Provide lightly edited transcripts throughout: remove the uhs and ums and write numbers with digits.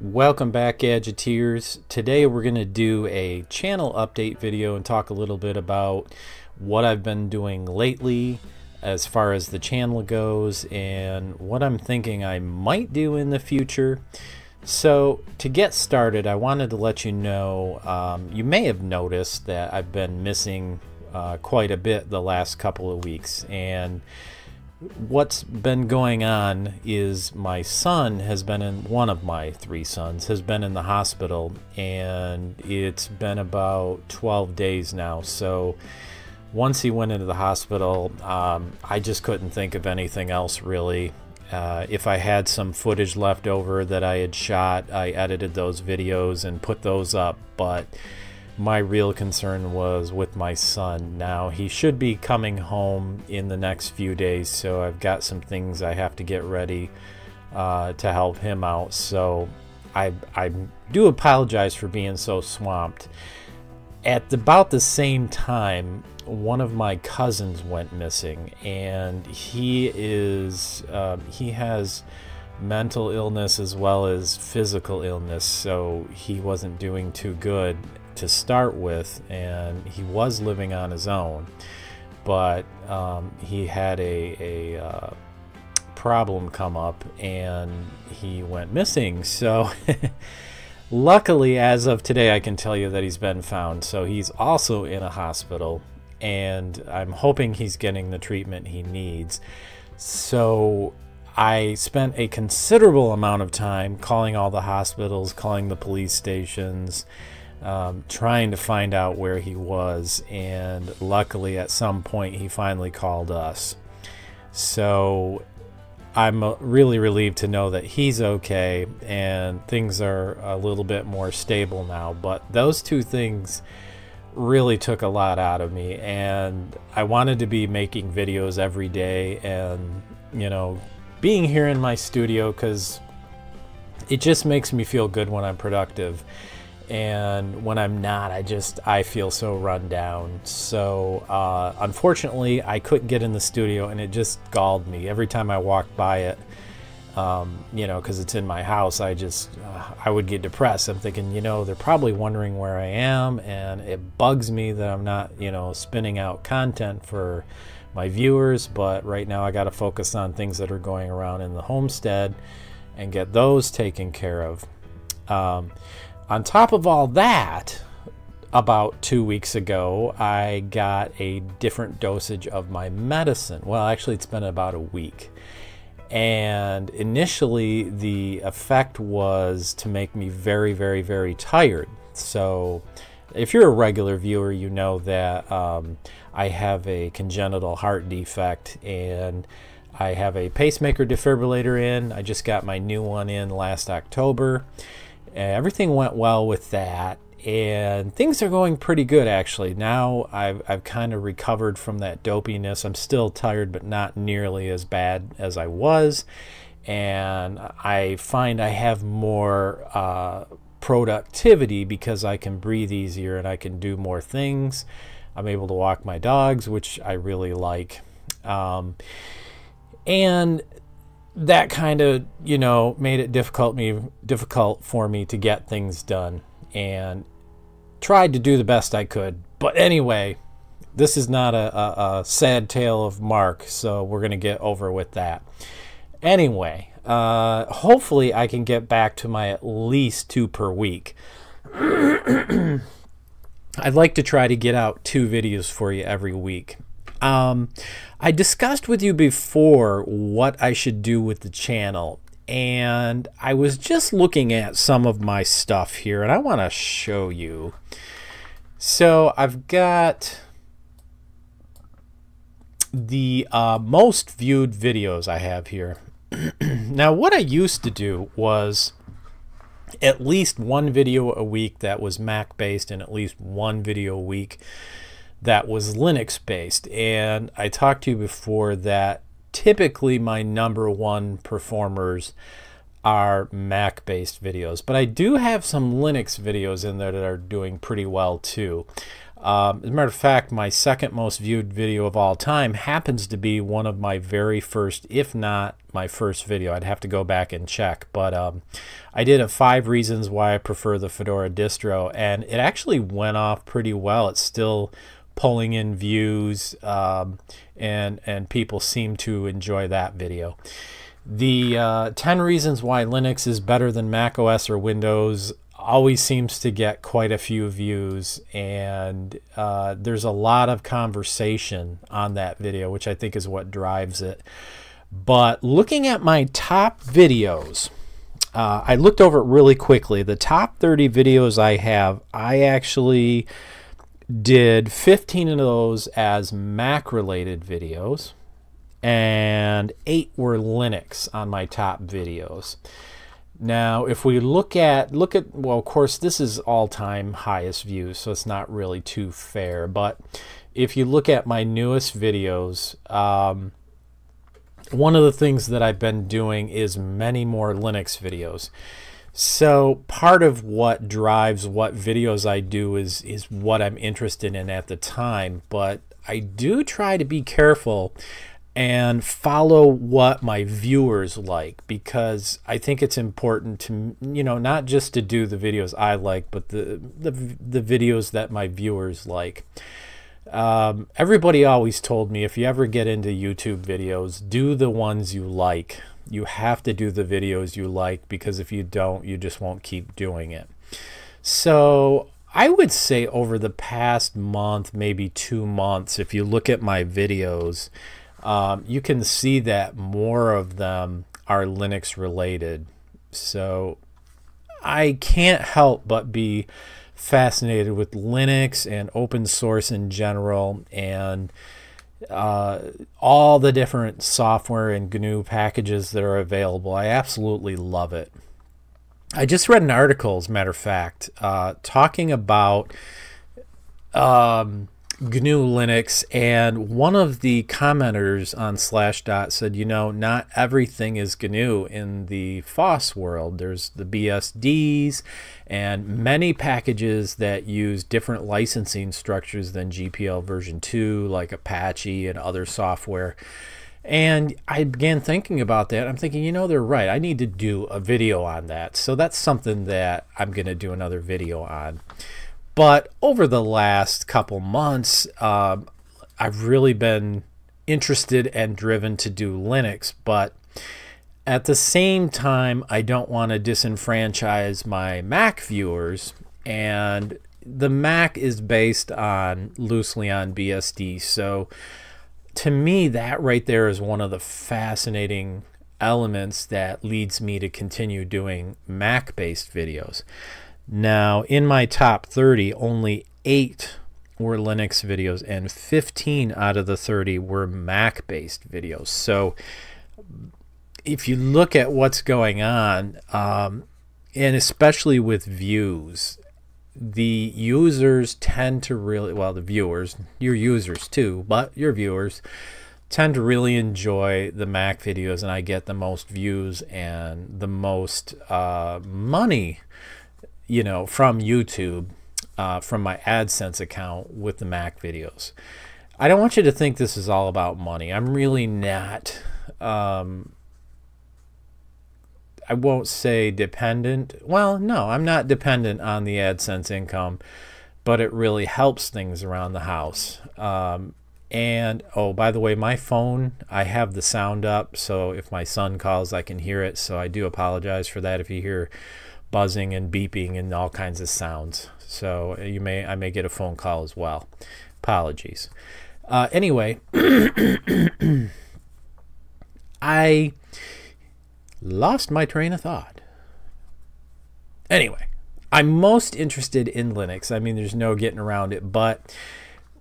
Welcome back, Gadgeteers. Today we're going to do a channel update video and talk a little bit about what I've been doing lately as far as the channel goes and what I'm thinking I might do in the future. So to get started, I wanted to let you know, you may have noticed that I've been missing quite a bit the last couple of weeks, and what's been going on is my son has been in, one of my three sons has been in the hospital, and it's been about 12 days now. So once he went into the hospital, I just couldn't think of anything else really. If I had some footage left over that I had shot, I edited those videos and put those up, but my real concern was with my son. Now he should be coming home in the next few days, so I've got some things I have to get ready to help him out. So I do apologize for being so swamped. At about the same time, one of my cousins went missing, and he has mental illness as well as physical illness, so he wasn't doing too good to start with, and he was living on his own, but he had a problem come up and he went missing. So luckily, as of today, I can tell you that he's been found. So he's also in a hospital, and I'm hoping he's getting the treatment he needs. So I spent a considerable amount of time calling all the hospitals, calling the police stations, trying to find out where he was, and luckily at some point he finally called us. So I'm really relieved to know that he's okay and things are a little bit more stable now. But those two things really took a lot out of me, and I wanted to be making videos every day and, you know, being here in my studio, because it just makes me feel good when I'm productive, and when I'm not, I feel so run down. So unfortunately I couldn't get in the studio, and it just galled me every time I walked by it. You know, because it's in my house, I would get depressed. I'm thinking, you know, they're probably wondering where I am, and it bugs me that I'm not, you know, spinning out content for my viewers. But right now I got to focus on things that are going around in the homestead and get those taken care of. On top of all that, about 2 weeks ago, I got a different dosage of my medicine. Well, actually, it's been about a week. And initially, the effect was to make me very, very, very tired. So if you're a regular viewer, you know that I have a congenital heart defect, and I have a pacemaker defibrillator in. I just got my new one in last October. Everything went well with that, and things are going pretty good actually. Now I've kind of recovered from that dopiness. I'm still tired, but not nearly as bad as I was, and I find I have more productivity because I can breathe easier and I can do more things. I'm able to walk my dogs, which I really like, and that kind of, you know, made it difficult for me to get things done, and tried to do the best I could. But anyway, this is not a sad tale of Mark, so we're gonna get over with that. Anyway, hopefully I can get back to my at least 2 per week. I'd like to try to get out 2 videos for you every week. I discussed with you before what I should do with the channel, and I was just looking at some of my stuff here, and I want to show you. So I've got the most viewed videos I have here. Now, what I used to do was at least 1 video a week that was Mac based, and at least 1 video a week that was Linux based. And I talked to you before that typically my #1 performers are Mac based videos, but I do have some Linux videos in there that are doing pretty well too. As a matter of fact, my second most viewed video of all time happens to be one of my very first, if not my first video. I'd have to go back and check. But I did a 5 reasons why I prefer the Fedora distro, and it actually went off pretty well. It's still pulling in views, and people seem to enjoy that video. The 10 reasons why Linux is better than Mac OS or Windows always seems to get quite a few views, and there's a lot of conversation on that video, which I think is what drives it. But looking at my top videos, I looked over it really quickly. The top 30 videos I have, I actually did 15 of those as Mac related videos, and 8 were Linux on my top videos. Now, if we look at, well, of course, this is all-time highest views, so it's not really too fair. But if you look at my newest videos, one of the things that I've been doing is many more Linux videos. So part of what drives what videos I do is what I'm interested in at the time. But I do try to be careful and follow what my viewers like, because I think it's important to, you know, not just to do the videos I like, but the videos that my viewers like. Everybody always told me, if you ever get into YouTube videos, do the ones you like. You have to do the videos you like, because if you don't, you just won't keep doing it. So I would say over the past month, maybe 2 months, if you look at my videos, you can see that more of them are Linux related. So I can't help but be fascinated with Linux and open source in general, and all the different software and GNU packages that are available. I absolutely love it. I just read an article, as a matter of fact, talking about GNU Linux, and one of the commenters on Slashdot said, you know, not everything is GNU in the FOSS world. There's the BSDs and many packages that use different licensing structures than GPL version 2, like Apache and other software. And I began thinking about that. I'm thinking, you know, they're right. I need to do a video on that. So that's something that I'm going to do another video on. But over the last couple months, I've really been interested and driven to do Linux. But at the same time, I don't want to disenfranchise my Mac viewers. And the Mac is based loosely on BSD. So to me, that right there is one of the fascinating elements that leads me to continue doing Mac-based videos. Now, in my top 30, only 8 were Linux videos, and 15 out of the 30 were Mac-based videos. So if you look at what's going on, and especially with views, the users tend to really, well, the viewers, your users too, but your viewers tend to really enjoy the Mac videos, and I get the most views and the most money, you know, from YouTube, from my AdSense account with the Mac videos. I don't want you to think this is all about money. I'm really not, I won't say dependent. Well, no, I'm not dependent on the AdSense income, but it really helps things around the house. And, oh, by the way, my phone, I have the sound up, so if my son calls, I can hear it. So I do apologize for that if you hear buzzing and beeping and all kinds of sounds. So I may get a phone call as well. Apologies. Anyway, I lost my train of thought. Anyway, I'm most interested in Linux. I mean, there's no getting around it, but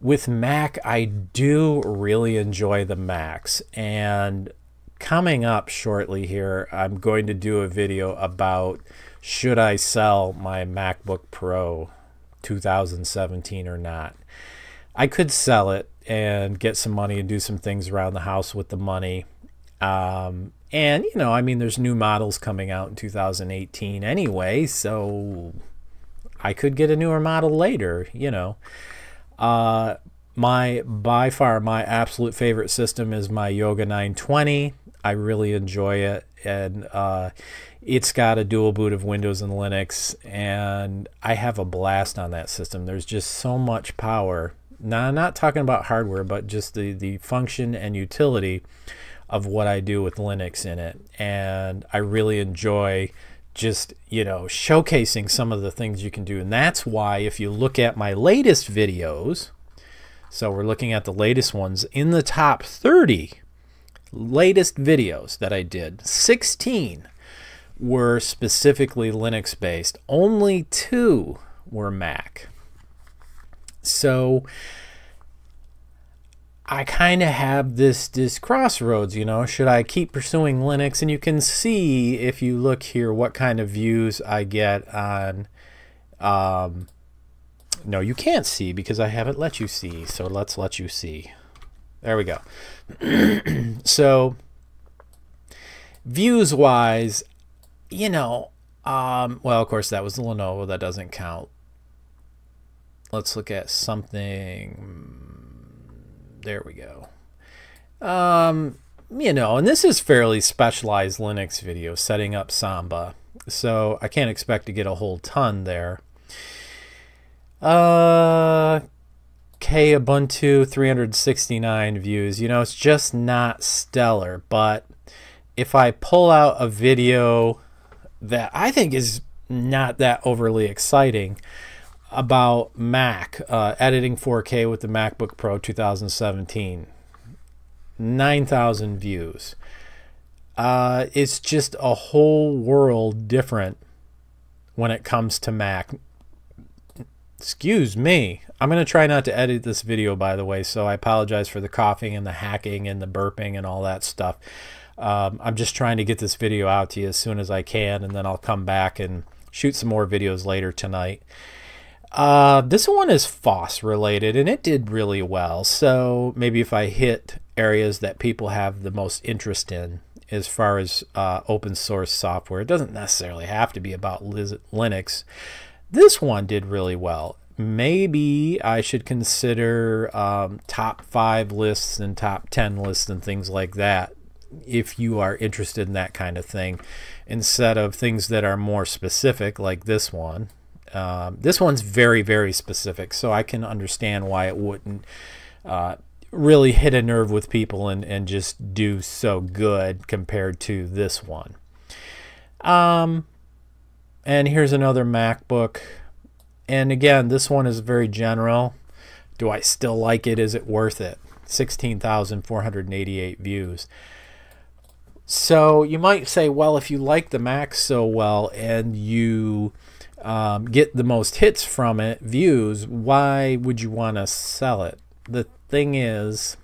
with Mac, I do really enjoy the Macs. And coming up shortly here, I'm going to do a video about should I sell my MacBook Pro 2017 or not. I could sell it and get some money and do some things around the house with the money. And, you know, I mean, there's new models coming out in 2018 anyway, so I could get a newer model later, you know. By far my absolute favorite system is my Yoga 920. I really enjoy it, and it's got a dual boot of Windows and Linux, and I have a blast on that system. There's just so much power. Now, I'm not talking about hardware, but just the function and utility of what I do with Linux in it, and I really enjoy just, you know, showcasing some of the things you can do. And that's why if you look at my latest videos, so we're looking at the latest ones, in the top 30 latest videos that I did, 16 were specifically Linux based. Only 2 were Mac. So I kind of have this crossroads, you know, should I keep pursuing Linux? And you can see, if you look here, what kind of views I get on, no, you can't see because I haven't let you see. So let's let you see. There we go. So views wise, you know, well, of course that was the Lenovo. That doesn't count. Let's look at something. There we go. You know, and this is fairly specialized Linux video, setting up Samba. So I can't expect to get a whole ton there. Ubuntu 369 views. You know, it's just not stellar. But if I pull out a video that I think is not that overly exciting about Mac, editing 4K with the MacBook Pro 2017, 9,000 views. It's just a whole world different when it comes to Mac. Excuse me. I'm going to try not to edit this video, by the way, so I apologize for the coughing and the hacking and the burping and all that stuff. I'm just trying to get this video out to you as soon as I can, and then I'll come back and shoot some more videos later tonight. This one is FOSS related, and it did really well. So maybe if I hit areas that people have the most interest in as far as open source software, it doesn't necessarily have to be about Linux. This one did really well. Maybe I should consider top 5 lists and top 10 lists and things like that if you are interested in that kind of thing, instead of things that are more specific like this one. This one's very, very specific, so I can understand why it wouldn't really hit a nerve with people and just do so good compared to this one. And here's another MacBook. And again, this one is very general. Do I still like it? Is it worth it? 16,488 views. So you might say, well, if you like the Mac so well and you get the most hits from it, views, why would you want to sell it? The thing is,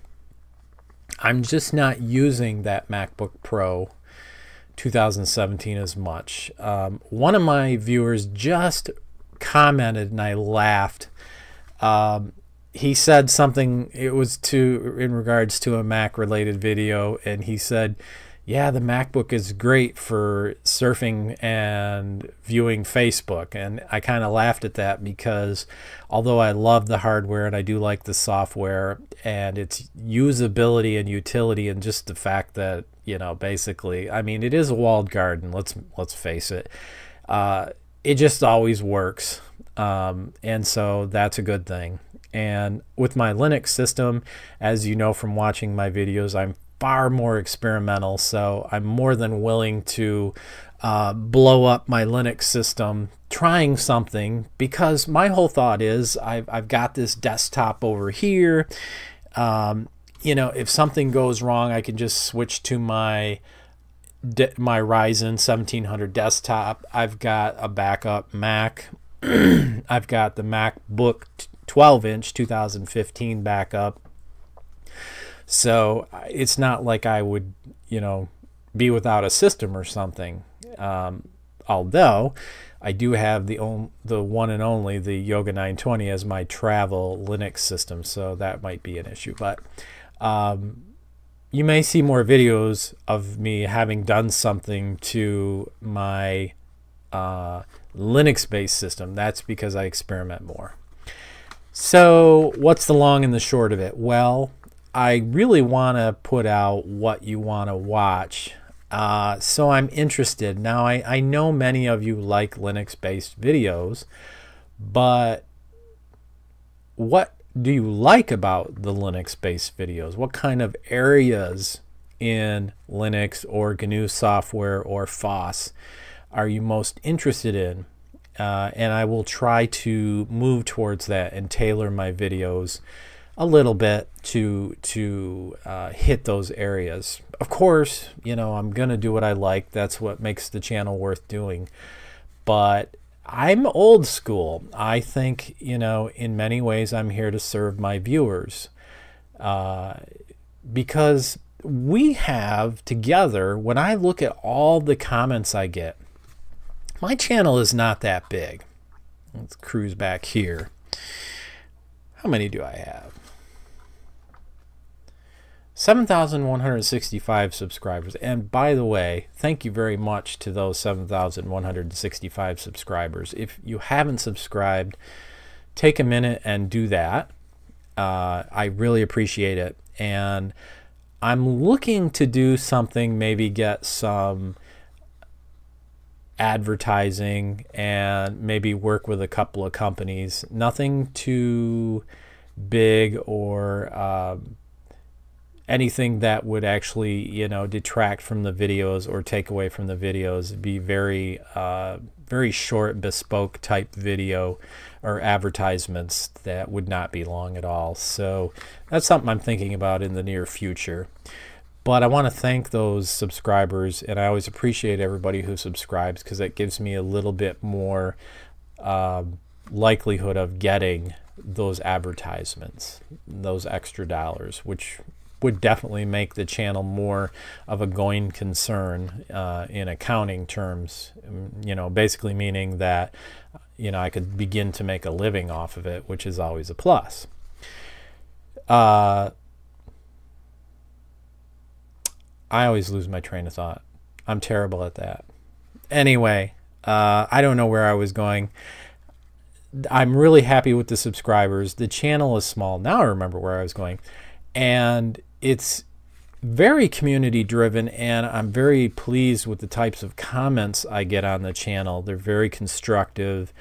I'm just not using that MacBook Pro 2017 as much. One of my viewers just commented and I laughed. He said something, it was in regards to a Mac related video, and he said, yeah, the MacBook is great for surfing and viewing Facebook. And I kind of laughed at that because although I love the hardware and I do like the software and its usability and utility, and just the fact that, you know, basically, I mean, it is a walled garden, let's face it. It just always works. And so that's a good thing. And with my Linux system, as you know from watching my videos, I'm far more experimental, so I'm more than willing to blow up my Linux system trying something, because my whole thought is I've got this desktop over here. You know, if something goes wrong, I can just switch to my Ryzen 1700 desktop. I've got a backup Mac. I've got the MacBook 12-inch 2015 backup. So it's not like I would, you know, be without a system or something. Although I do have the one and only, the Yoga 920 as my travel Linux system, so that might be an issue. But you may see more videos of me having done something to my Linux-based system. That's because I experiment more. So what's the long and the short of it? Well, I really want to put out what you want to watch. So I'm interested. Now, I know many of you like Linux-based videos, but what do you like about the Linux-based videos? What kind of areas in Linux or GNU software or FOSS are you most interested in? And I will try to move towards that and tailor my videos a little bit to hit those areas. Of course, you know, I'm gonna do what I like. That's what makes the channel worth doing. But I'm old school. I think, you know, in many ways I'm here to serve my viewers, because we have together, when I look at all the comments I get, my channel is not that big. Let's cruise back here. How many do I have? 7,165 subscribers. And by the way, thank you very much to those 7,165 subscribers. If you haven't subscribed, take a minute and do that. I really appreciate it. And I'm looking to do something, maybe get some advertising and maybe work with a couple of companies. Nothing too big or anything that would actually, you know, detract from the videos or take away from the videos. It'd be very very short, bespoke type video or advertisements that would not be long at all. So that's something I'm thinking about in the near future. But I want to thank those subscribers, and I always appreciate everybody who subscribes, because it gives me a little bit more likelihood of getting those advertisements, those extra dollars, which would definitely make the channel more of a going concern in accounting terms, you know, basically meaning that, you know, I could begin to make a living off of it, which is always a plus. I always lose my train of thought. I'm terrible at that. Anyway, I don't know where I was going. I'm really happy with the subscribers. The channel is small. Now I remember where I was going. And it's very community driven, and I'm very pleased with the types of comments I get on the channel. They're very constructive,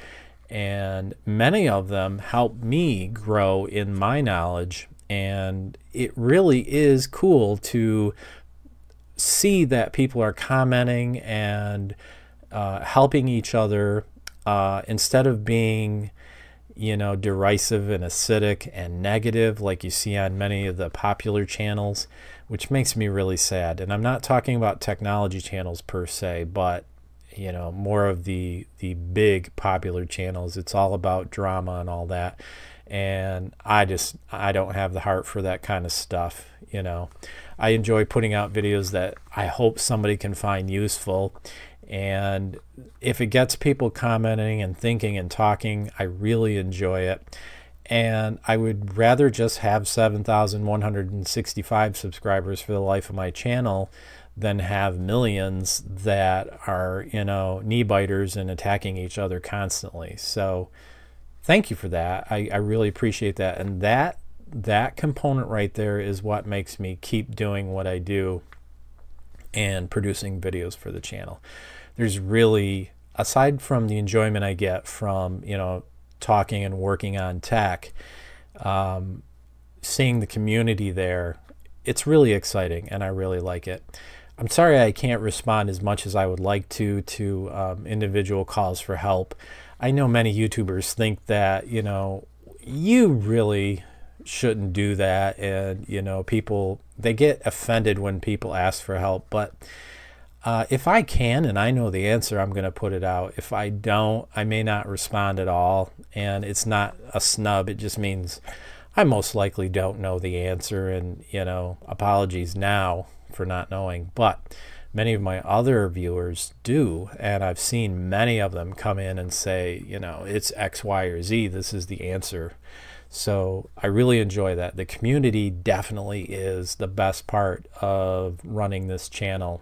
and many of them help me grow in my knowledge. And it really is cool to see that people are commenting and helping each other instead of being, you know, derisive and acidic and negative like you see on many of the popular channels, which makes me really sad. And I'm not talking about technology channels per se, but, you know, more of the big popular channels. It's all about drama and all that. And I don't have the heart for that kind of stuff. You know, I enjoy putting out videos that I hope somebody can find useful. And if it gets people commenting and thinking and talking, I really enjoy it. And I would rather just have 7,165 subscribers for the life of my channel than have millions that are, you know, knee biters and attacking each other constantly. So thank you for that. I really appreciate that. And that component right there is what makes me keep doing what I do and producing videos for the channel. There's really, aside from the enjoyment I get from, you know, talking and working on tech, seeing the community there, it's really exciting, and I really like it. I'm sorry I can't respond as much as I would like to individual calls for help. I know many YouTubers think that, you know, you really shouldn't do that, and, you know, people, they get offended when people ask for help. But if I can and I know the answer, I'm going to put it out. If I don't, I may not respond at all, and it's not a snub. It just means I most likely don't know the answer, and, you know, apologies now for not knowing. But many of my other viewers do, and I've seen many of them come in and say, you know, it's X, Y, or Z. This is the answer. So I really enjoy that. The community definitely is the best part of running this channel.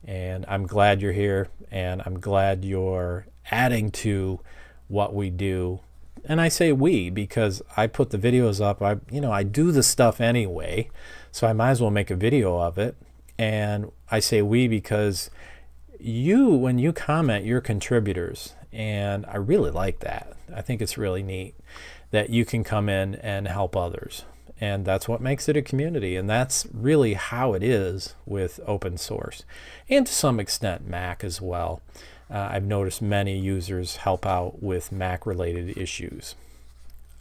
And I'm glad you're here, and I'm glad you're adding to what we do And I say we because I put the videos up. I do the stuff anyway, so I might as well make a video of it. And I say we because when you comment, you're contributors, and I really like that. I think it's really neat that you can come in and help others, and that's what makes it a community, and that's really how it is with open source, and to some extent Mac as well. I've noticed many users help out with Mac related issues.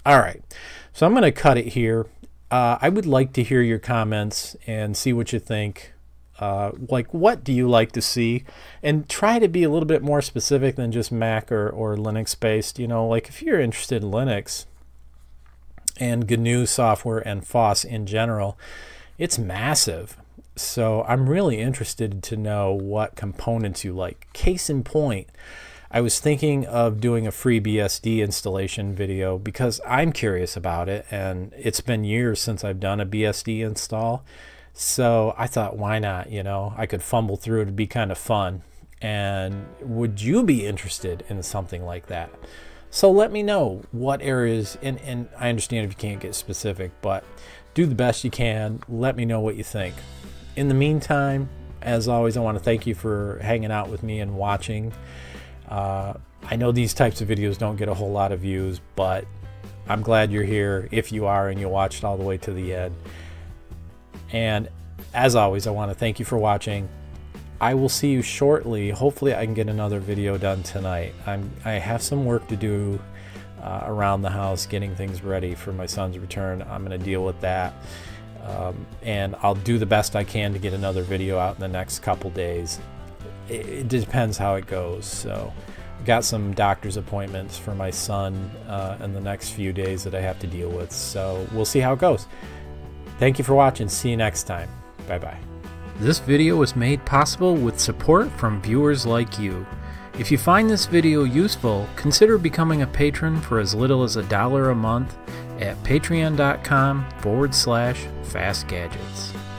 All right, so I'm going to cut it here. I would like to hear your comments and see what you think. Like, what do you like to see? And try to be a little bit more specific than just Mac or Linux based. Like if you're interested in Linux and GNU software and FOSS in general, it's massive. So I'm really interested to know what components you like. Case in point, I was thinking of doing a free BSD installation video because I'm curious about it, and it's been years since I've done a BSD install. So I thought, why not? I could fumble through it. It'd be kind of fun. And would you be interested in something like that? So let me know what areas, and I understand if you can't get specific, but do the best you can. Let me know what you think. In the meantime, as always, I want to thank you for hanging out with me and watching. I know these types of videos don't get a whole lot of views, but I'm glad you're here if you are and you watched all the way to the end. And as always, I want to thank you for watching. I will see you shortly. Hopefully I can get another video done tonight. I have some work to do around the house, getting things ready for my son's return. I'm going to deal with that. And I'll do the best I can to get another video out in the next couple days. It depends how it goes. So I've got some doctor's appointments for my son in the next few days that I have to deal with. So we'll see how it goes. Thank you for watching. See you next time. Bye-bye. This video was made possible with support from viewers like you. If you find this video useful, consider becoming a patron for as little as $1 a month at patreon.com/FastGadgets.